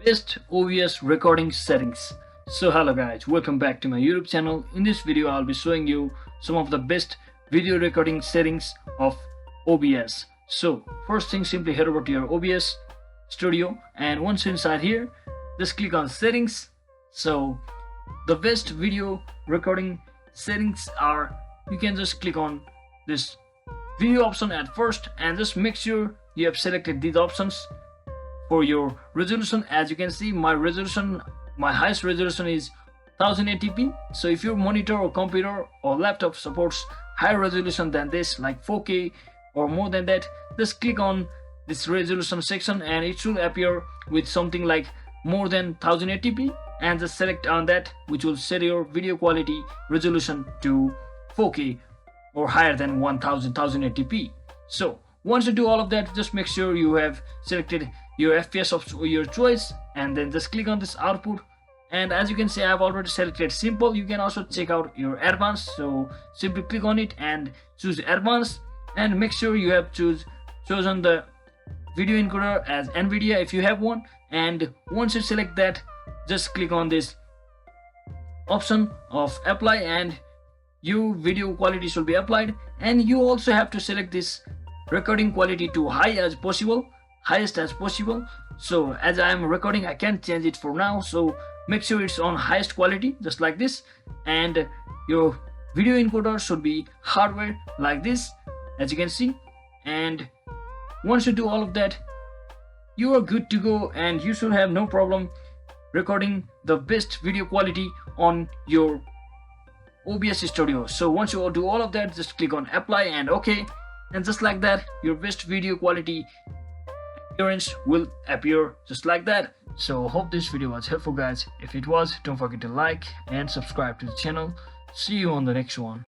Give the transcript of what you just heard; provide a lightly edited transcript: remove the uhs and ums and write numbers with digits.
best OBS recording settings. So hello guys, welcome back to my YouTube channel. In this video I'll be showing you some of the best video recording settings of OBS. So first thing, simply head over to your OBS studio, and once inside here just click on settings. So the best video recording settings are, you can just click on this video option at first and just make sure you have selected these options. For your resolution, as you can see, my highest resolution is 1080p. So if your monitor or computer or laptop supports higher resolution than this, like 4K or more than that, just click on this resolution section and it should appear with something like more than 1080p, and just select on that, which will set your video quality resolution to 4K or higher than 1080p. So once you do all of that, just make sure you have selected your FPS of your choice, and then just click on this output. And as you can see, I have already selected simple. You can also check out your advanced, so simply click on it and choose advanced, and make sure you have chosen the video encoder as NVIDIA if you have one. And once you select that, just click on this option of apply and your video quality should be applied. And you also have to select this recording quality to highest as possible. So as I am recording, I can't change it for now, so make sure it's on highest quality, just like this. And your video encoder should be hardware like this, as you can see. And once you do all of that, you are good to go, and you should have no problem recording the best video quality on your OBS studio. So once you do all of that, just click on apply and OK, and just like that, your best video quality appearance will appear just like that. So hope this video was helpful guys. If it was, don't forget to like and subscribe to the channel. See you on the next one.